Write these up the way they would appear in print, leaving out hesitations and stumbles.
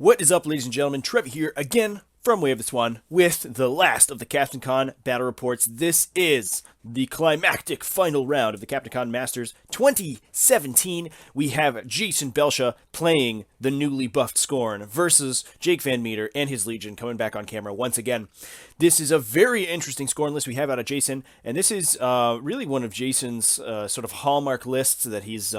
What is up, ladies and gentlemen? Trev here again from Way of the Swan with the last of the CaptainCon battle reports. This is the climactic final round of the CaptainCon Masters 2017. We have Jason Belsha playing the newly buffed Scorn versus Jake Van Meter and his Legion coming back on camera once again. This is a very interesting Scorn list we have out of Jason, and this is really one of Jason's sort of hallmark lists that he's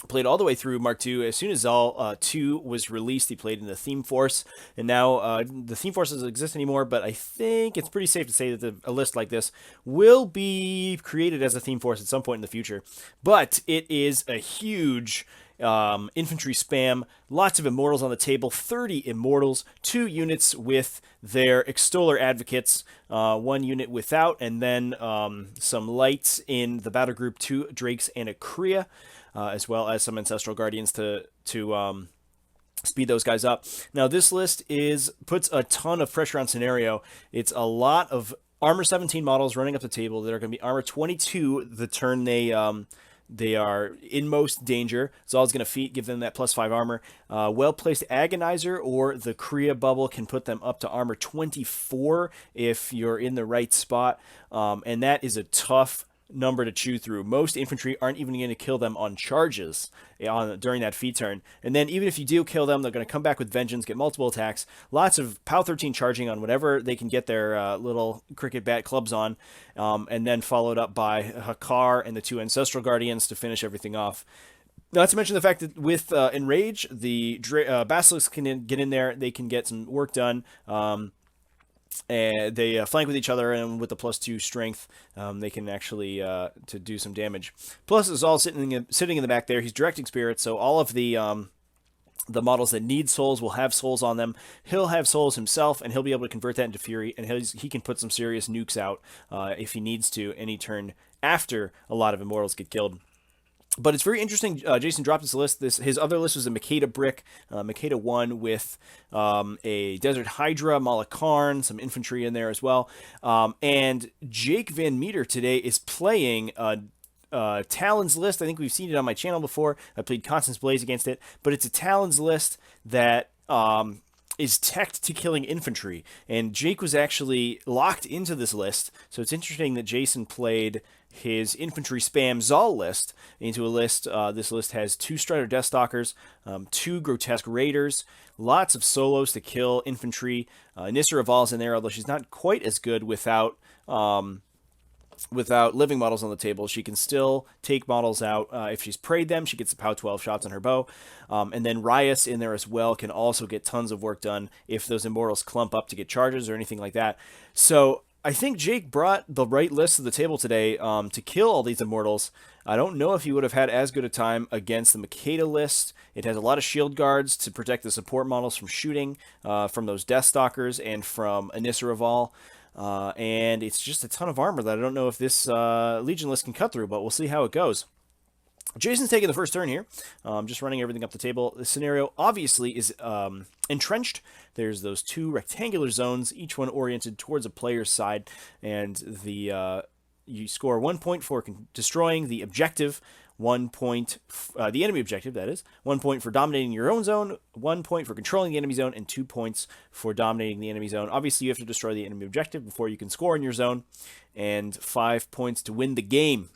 played all the way through Mark II. As soon as Zaal2 was released, he played in the Theme Force, and now the Theme Force doesn't exist anymore, but I think it's pretty safe to say that a list like this will be created as a Theme Force at some point in the future. But it is a huge infantry spam, lots of Immortals on the table, 30 Immortals, 2 units with their Extoller Advocates, 1 unit without, and then some lights in the battle group, 2 Drakes and a Kriya. As well as some Ancestral Guardians to speed those guys up. Now, this list puts a ton of pressure on Scenario. It's a lot of Armor 17 models running up the table that are going to be Armor 22 the turn they are in most danger. Zaal's going to give them that +5 armor. Well-placed Agonizer or the Kriya bubble can put them up to Armor 24 if you're in the right spot. And that is a tough number to chew through. Most infantry aren't even going to kill them on charges during that feat turn. And then even if you do kill them, they're going to come back with Vengeance, get multiple attacks. Lots of POW 13 charging on whatever they can get their little cricket bat clubs on. And then followed up by Hakar and the 2 Ancestral Guardians to finish everything off. Not to mention the fact that with Enrage, the Basilisks can get in there. They can get some work done. And they flank with each other, and with the +2 strength, they can actually to do some damage. Plus, it's all sitting in the back there. He's directing spirits, so all of the models that need souls will have souls on them. He'll have souls himself, and he'll be able to convert that into fury, and he can put some serious nukes out if he needs to any turn after a lot of Immortals get killed. But it's very interesting. Jason dropped this list. His other list was a Makeda brick, Makeda 1 with a Desert Hydra, Malakarn, some infantry in there as well. And Jake Van Meter today is playing a Talons list. I think we've seen it on my channel before. I played Constance Blaze against it, but it's a Talons list that is teched to killing infantry. And Jake was actually locked into this list, so it's interesting that Jason played his infantry spam Zaal list into a list. This list has 2 Strider Deathstalkers, 2 Grotesque Raiders, lots of solos to kill infantry. Nissa Raval's in there, although she's not quite as good without living models on the table. She can still take models out. If she's prayed them, she gets the POW 12 shots on her bow. And then Rias in there as well can also get tons of work done if those Immortals clump up to get charges or anything like that. So I think Jake brought the right list to the table today to kill all these Immortals. I don't know if he would have had as good a time against the Makeda list. It has a lot of shield guards to protect the support models from shooting, from those Deathstalkers, and from Nissa Raval. And it's just a ton of armor that I don't know if this Legion list can cut through, but we'll see how it goes. Jason's taking the first turn here, just running everything up the table. The scenario obviously is entrenched. There's those 2 rectangular zones, each one oriented towards a player's side, and you score 1 point for destroying the objective, 1 point, the enemy objective, that is, 1 point for dominating your own zone, 1 point for controlling the enemy zone, and 2 points for dominating the enemy zone. Obviously, you have to destroy the enemy objective before you can score in your zone, and 5 points to win the game.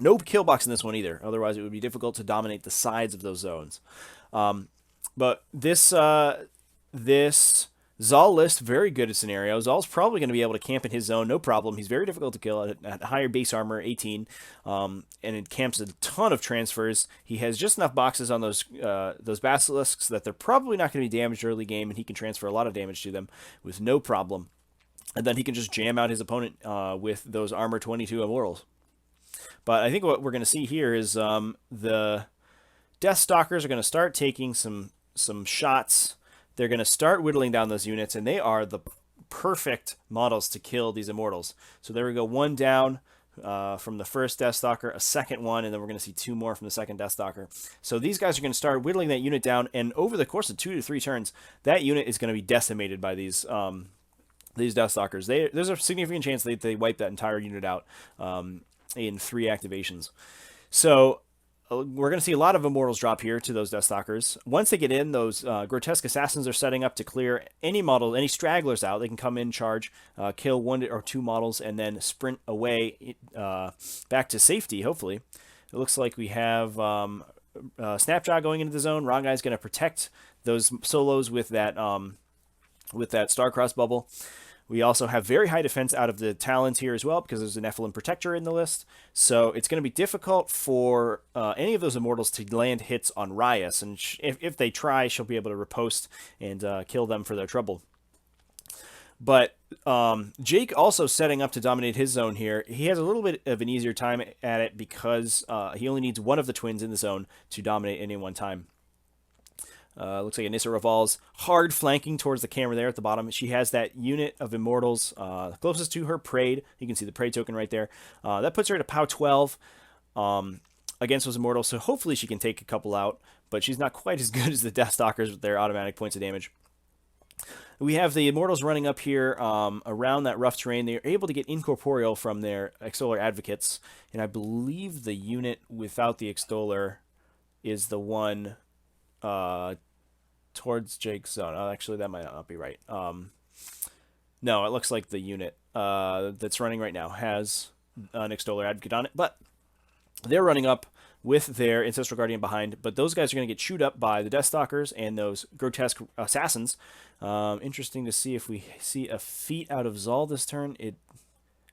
No kill box in this one either, otherwise it would be difficult to dominate the sides of those zones. But this Zaal list, very good at scenario. Zaal's probably going to be able to camp in his zone, no problem. He's very difficult to kill at higher base armor, 18, and it camps a ton of transfers. He has just enough boxes on those Basilisks that they're probably not going to be damaged early game, and he can transfer a lot of damage to them with no problem. And then he can just jam out his opponent with those armor 22 Immortals. But I think what we're going to see here is the Deathstalkers are going to start taking some shots. They're going to start whittling down those units, and they are the perfect models to kill these Immortals. So there we go, 1 down from the first Deathstalker, a second one, and then we're going to see 2 more from the second Deathstalker. So these guys are going to start whittling that unit down, and over the course of 2 to 3 turns, that unit is going to be decimated by these Deathstalkers. There's a significant chance they wipe that entire unit out in 3 activations. So we're going to see a lot of immortals drop here to those Deathstalkers. Once they get in, those grotesque assassins are setting up to clear any model, any stragglers out. They can come in, charge, kill 1 or 2 models, and then sprint away back to safety, hopefully. It looks like we have Snapjaw going into the zone. Wrong Guy's going to protect those solos with that Star-Crossed bubble. We also have very high defense out of the Talons here as well, because there's an Nephilim Protector in the list. So it's going to be difficult for any of those Immortals to land hits on Rias. And if they try, she'll be able to riposte and kill them for their trouble. But Jake also setting up to dominate his zone here. He has a little bit of an easier time at it because he only needs one of the twins in the zone to dominate any one time. Looks like Anissa Raval's hard flanking towards the camera there at the bottom. She has that unit of Immortals closest to her, Prayed. You can see the Prayed token right there. That puts her at a POW 12 against those Immortals, so hopefully she can take a couple out, but she's not quite as good as the Deathstalkers with their automatic points of damage. We have the Immortals running up here around that rough terrain. They're able to get Incorporeal from their Extoller Advocates, and I believe the unit without the Extoller is the one towards Jake's zone. Oh, actually, that might not be right. No, it looks like the unit that's running right now has an Extoller Advocate on it, but they're running up with their Ancestral Guardian behind, but those guys are going to get chewed up by the Deathstalkers and those grotesque assassins. Interesting to see if we see a feat out of Zaal this turn.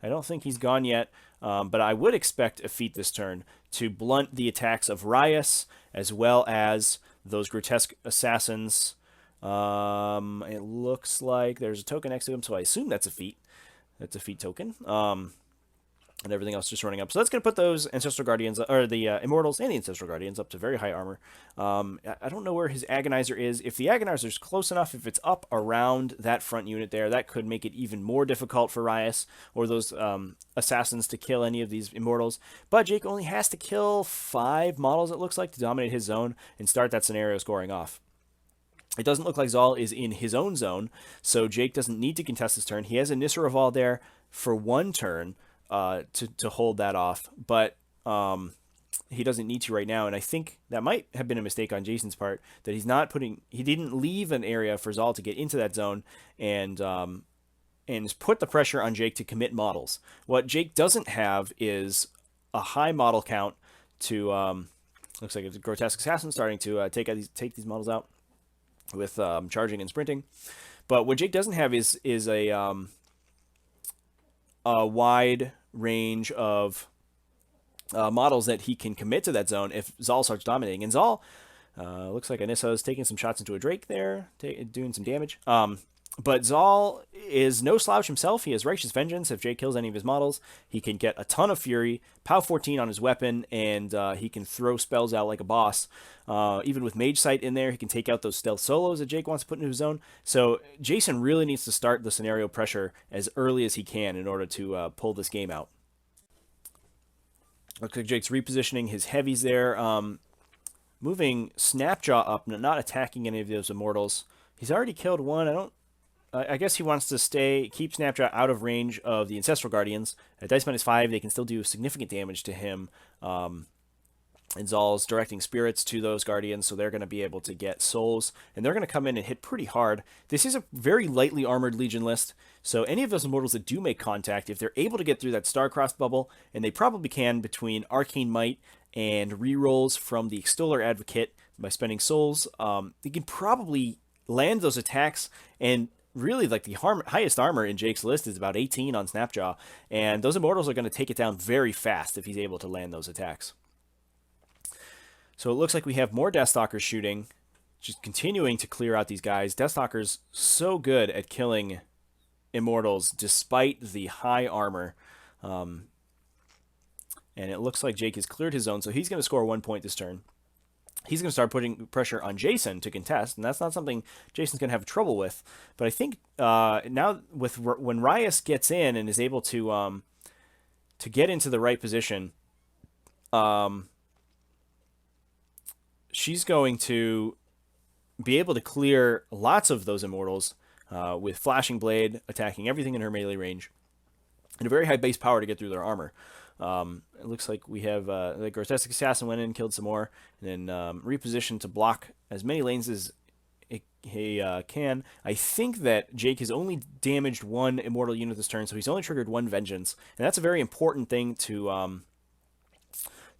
I don't think he's gone yet, but I would expect a feat this turn to blunt the attacks of Rias as well as those grotesque assassins. It looks like there's a token next to him, so I assume that's a feat. That's a feat token. And everything else just running up. So that's going to put those Ancestral Guardians, or the Immortals and the Ancestral Guardians, up to very high armor. I don't know where his Agonizer is. If the Agonizer is close enough, if it's up around that front unit there, that could make it even more difficult for Rias or those assassins to kill any of these Immortals. But Jake only has to kill 5 models, it looks like, to dominate his zone and start that scenario scoring off. It doesn't look like Zaal is in his own zone, so Jake doesn't need to contest his turn. He has a Nissa Raval there for 1 turn, to hold that off, but he doesn't need to right now, and I think that might have been a mistake on Jason's part, that he didn't leave an area for Zaal to get into that zone and put the pressure on Jake to commit models. What Jake doesn't have is a high model count to looks like it's a Grotesque Assassin starting to take these models out with charging and sprinting, but what Jake doesn't have is a wide range of models that he can commit to that zone if Zaal starts dominating. And Zaal looks like Anissa is taking some shots into a Drake there, doing some damage. But Zaal is no slouch himself. He has Righteous Vengeance. If Jake kills any of his models, he can get a ton of Fury, POW 14 on his weapon, and he can throw spells out like a boss. Even with Mage Sight in there, he can take out those stealth solos that Jake wants to put into his zone. So Jason really needs to start the scenario pressure as early as he can in order to pull this game out. Looks like Jake's repositioning his heavies there, moving Snapjaw up, not attacking any of those Immortals. He's already killed one. I guess he wants to keep Snapjaw out of range of the Ancestral Guardians. At dice -5, they can still do significant damage to him. And Zaal's directing spirits to those Guardians, so they're going to be able to get souls. And they're going to come in and hit pretty hard. This is a very lightly armored Legion list, so any of those Immortals that do make contact, if they're able to get through that Star-Crossed bubble, and they probably can between Arcane Might and rerolls from the Extoller Advocate by spending souls, they can probably land those attacks. And really, like, the highest armor in Jake's list is about 18 on Snapjaw, and those Immortals are going to take it down very fast if he's able to land those attacks. So it looks like we have more Deathstalkers shooting, just continuing to clear out these guys. Deathstalkers so good at killing Immortals despite the high armor. And it looks like Jake has cleared his zone, so he's going to score 1 point this turn. He's going to start putting pressure on Jason to contest, and that's not something Jason's going to have trouble with. But I think now when Rias gets in and is able to get into the right position, she's going to be able to clear lots of those Immortals with Flashing Blade, attacking everything in her melee range, and a very high base power to get through their armor. It looks like we have the Grotesque Assassin went in and killed some more, and then repositioned to block as many lanes as he can. I think that Jake has only damaged one immortal unit this turn, so he's only triggered one vengeance, and that's a very important thing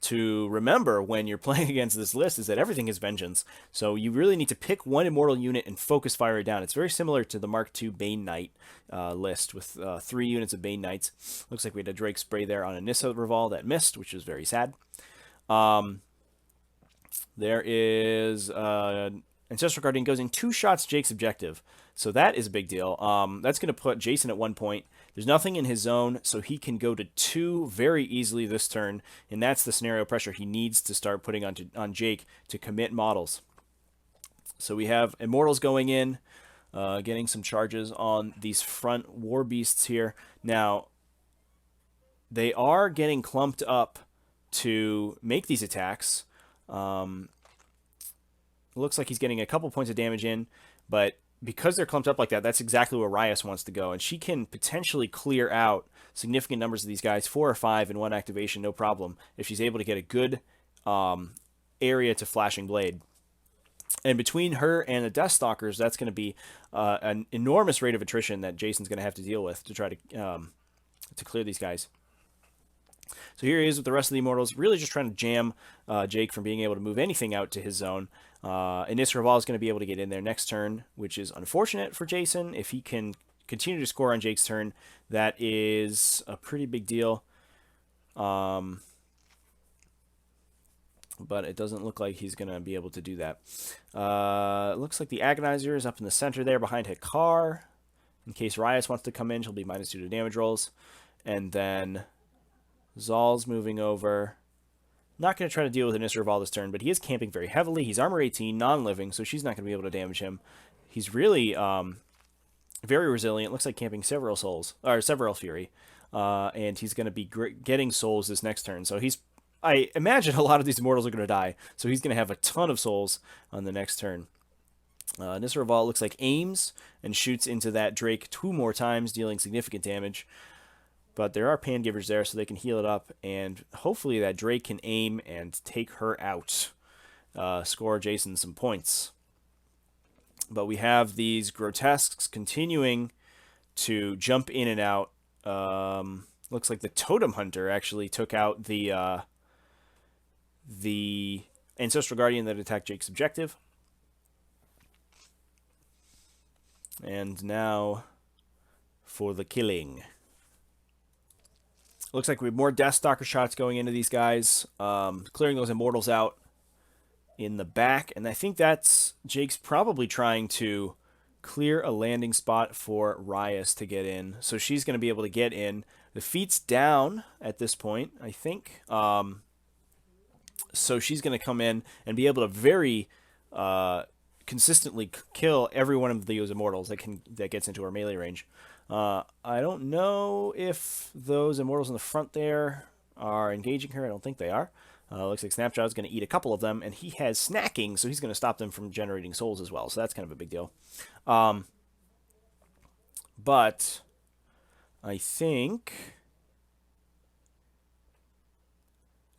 to remember when you're playing against this list, is that everything is vengeance. So you really need to pick one immortal unit and focus fire it down. It's very similar to the Mark II Bane Knight list with 3 units of Bane Knights. Looks like we had a Drake spray there on a Nissa Reval that missed, which is very sad. There is Ancestral Guardian goes in 2 shots Jake's objective. So that is a big deal. That's going to put Jason at 1 point. There's nothing in his zone, so he can go to 2 very easily this turn, and that's the scenario pressure he needs to start putting on Jake to commit models. So we have Immortals going in, getting some charges on these front War Beasts here. Now, they are getting clumped up to make these attacks. Looks like he's getting a couple points of damage in, but because they're clumped up like that, that's exactly where Rias wants to go, and she can potentially clear out significant numbers of these guys, 4 or 5 in one activation, no problem, if she's able to get a good area to Flashing Blade. And between her and the Deathstalkers, that's going to be an enormous rate of attrition that Jason's going to have to deal with to try to clear these guys. So here he is with the rest of the Immortals, really just trying to jam Jake from being able to move anything out to his zone. And Nisraval is going to be able to get in there next turn, which is unfortunate for Jason. If he can continue to score on Jake's turn, that is a pretty big deal. But it doesn't look like he's going to be able to do that. It looks like the Agonizer is up in the center there behind Hikar. In case Rias wants to come in, she'll be -2 to damage rolls. And then Zaal's moving over. Not going to try to deal with an Nisraval this turn, but he is camping very heavily. He's armor 18, non-living, so she's not going to be able to damage him. He's really very resilient. Looks like camping several souls, or several fury. And he's going to be getting souls this next turn. So I imagine a lot of these Immortals are going to die, so he's going to have a ton of souls on the next turn. Nisraval looks like aims and shoots into that Drake 2 more times, dealing significant damage. But there are Pan Givers there, so they can heal it up, and hopefully that Drake can aim and take her out, score Jason some points. But we have these Grotesques continuing to jump in and out. Looks like the Totem Hunter actually took out the Ancestral Guardian that attacked Jake's objective. And now for the killing. Looks like we have more Deathstalker shots going into these guys, clearing those Immortals out in the back. And I think that's Jake's probably trying to clear a landing spot for Rias to get in. So she's going to be able to get in. The feet's down at this point, I think. So she's going to come in and be able to very consistently kill every one of those Immortals that gets into her melee range. I don't know if those Immortals in the front there are engaging her. I don't think they are. Looks like Snapshot is going to eat a couple of them, and he has snacking, so he's going to stop them from generating souls as well. So that's kind of a big deal. But I think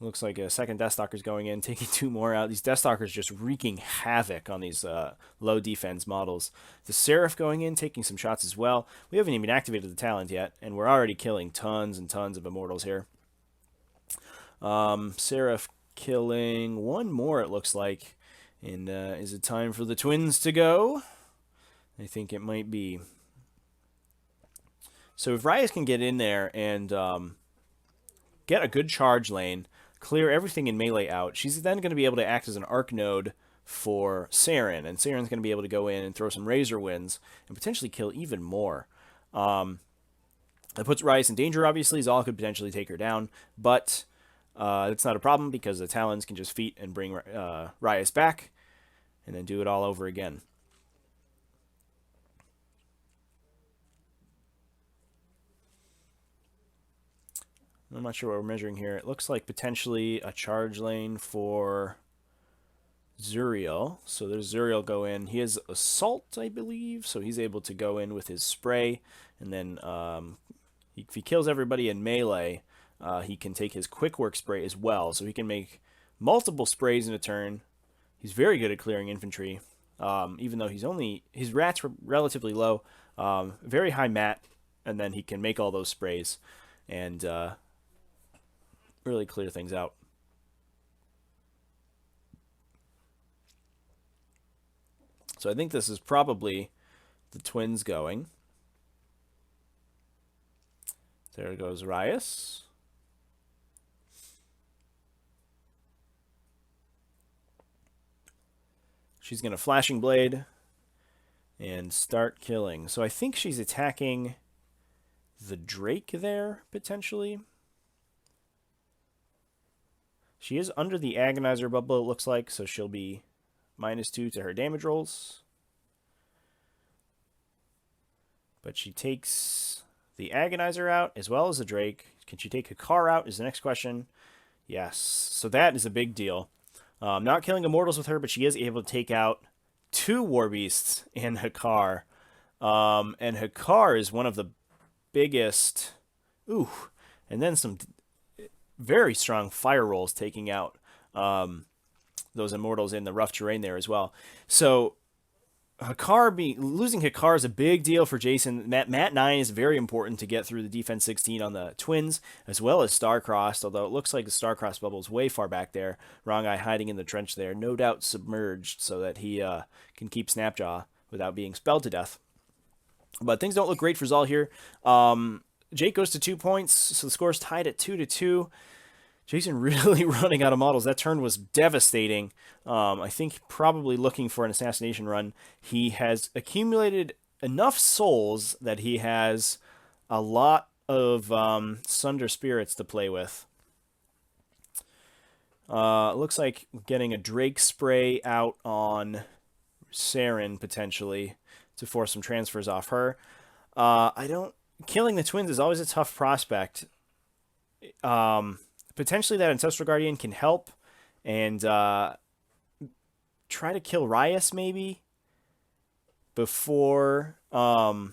looks like a second Deathstalker's going in, taking 2 more out. These Deathstalkers just wreaking havoc on these low defense models. The Seraph going in, taking some shots as well. We haven't even activated the Talons yet, and we're already killing tons and tons of Immortals here. Seraph killing 1 more, it looks like. And is it time for the twins to go? I think it might be. So if Rias can get in there and get a good charge lane, clear everything in melee out, she's then going to be able to act as an arc node for Saren, and Saren's going to be able to go in and throw some Razor Winds and potentially kill even more. That puts Rias in danger, obviously. Zaal could potentially take her down, but it's not a problem because the Talons can just feat and bring Rias back and then do it all over again. I'm not sure what we're measuring here. It looks like potentially a charge lane for Zuriel. So there's Zuriel go in. He has Assault, I believe, so he's able to go in with his spray. And then if he kills everybody in melee, he can take his quick work spray as well, so he can make multiple sprays in a turn. He's very good at clearing infantry, even though his rats were relatively low, very high mat, and then he can make all those sprays and really clear things out. So I think this is probably the twins going. There goes Rias. She's going to Flashing Blade and start killing. So I think she's attacking the Drake there, potentially. She is under the Agonizer bubble, it looks like, so she'll be -2 to her damage rolls. But she takes the Agonizer out as well as the Drake. Can she take Hakar out is the next question. Yes, so that is a big deal. Not killing Immortals with her, but she is able to take out 2 War Beasts and Hakar. And Hakar is one of the biggest... Ooh, and then some very strong fire rolls taking out those Immortals in the rough terrain there as well. So losing Hakar is a big deal for Jason. Mat 9 is very important to get through the defense 16 on the twins, as well as Starcrossed, although it looks like the Starcrossed bubble is way far back there. Wrong Eye hiding in the trench there, no doubt submerged so that he can keep Snapjaw without being spelled to death. But things don't look great for Zaal here. Jake goes to 2 points, so the score's tied at 2-2. Jason really running out of models. That turn was devastating. I think probably looking for an assassination run. He has accumulated enough souls that he has a lot of Sunder Spirits to play with. Looks like getting a Drake spray out on Saren potentially to force some transfers off her. Killing the twins is always a tough prospect. Potentially that Ancestral Guardian can help and try to kill Rias maybe before Zaal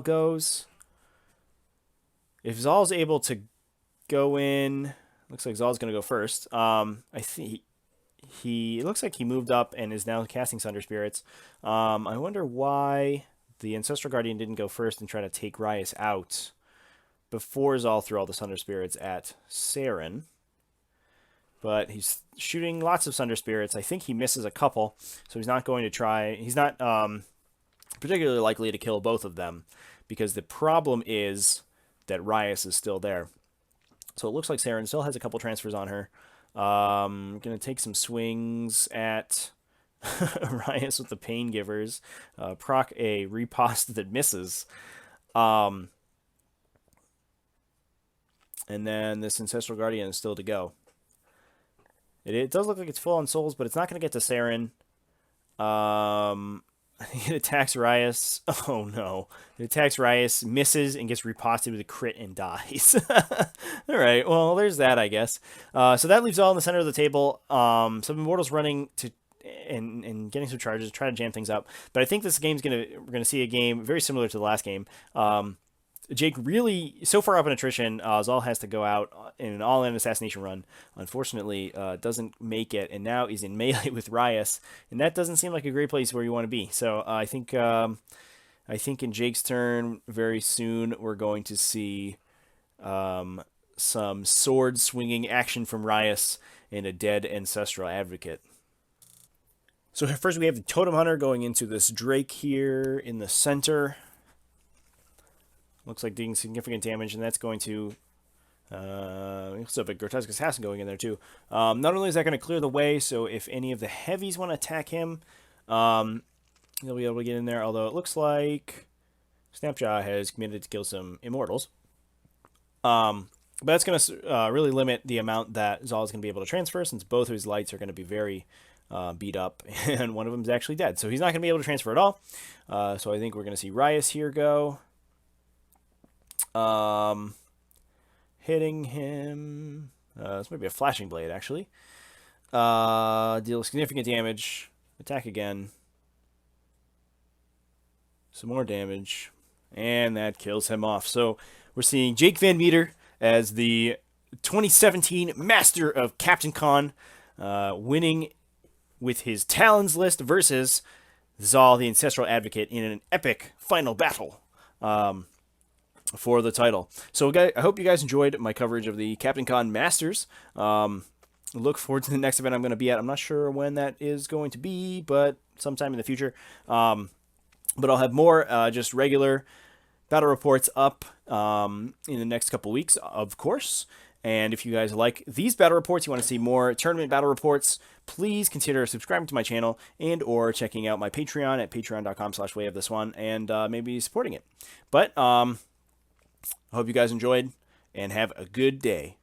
goes. If Zaal's able to go in, looks like Zaal's going to go first. I think it looks like he moved up and is now casting Sunder Spirits. I wonder why the Ancestral Guardian didn't go first and try to take Rias out before Zaal threw all the Sunder Spirits at Saren. But he's shooting lots of Sunder Spirits. I think he misses a couple, so he's not going to try. He's not particularly likely to kill both of them, because the problem is that Rias is still there. So it looks like Saren still has a couple transfers on her. Going to take some swings at Rias with the Pain Givers. Proc a riposte that misses. And then this Ancestral Guardian is still to go. It does look like it's full on souls, but it's not going to get to Saren. I think it attacks Rias. Oh no. It attacks Rias, misses, and gets riposted with a crit and dies. Alright, well, there's that, I guess. So that leaves all in the center of the table. Some Immortals running to and getting some charges, try to jam things up. But I think this game's we're gonna see a game very similar to the last game. Jake really, so far up in attrition, Zaal has to go out in an all-in assassination run. Unfortunately, doesn't make it, and now he's in melee with Rias, and that doesn't seem like a great place where you want to be. So I think in Jake's turn, very soon, we're going to see some sword-swinging action from Rias and a dead Ancestral Advocate. So first we have the Totem Hunter going into this Drake here in the center. Looks like doing significant damage, and that's going to... we also have a Grotesque Assassin going in there, too. Not only is that going to clear the way, so if any of the heavies want to attack him, they'll be able to get in there, although it looks like Snapjaw has committed to kill some Immortals. But that's going to really limit the amount that Zaal is going to be able to transfer, since both of his lights are going to be very beat up, and one of them is actually dead. So he's not going to be able to transfer at all. So I think we're going to see Rias here go. Hitting him. This might be a Flashing Blade, actually. Deal significant damage. Attack again. Some more damage. And that kills him off. So we're seeing Jake Van Meter as the 2017 Master of CaptainCon, winning with his Talons list versus Zaal, the Ancestral Advocate, in an epic final battle for the title. So, guys, I hope you guys enjoyed my coverage of the CaptainCon Masters. Look forward to the next event I'm going to be at. I'm not sure when that is going to be, but sometime in the future. But I'll have more just regular battle reports up in the next couple weeks, of course. And if you guys like these battle reports, you want to see more tournament battle reports, please consider subscribing to my channel and or checking out my Patreon at patreon.com/wayofthis1 and maybe supporting it. But I hope you guys enjoyed and have a good day.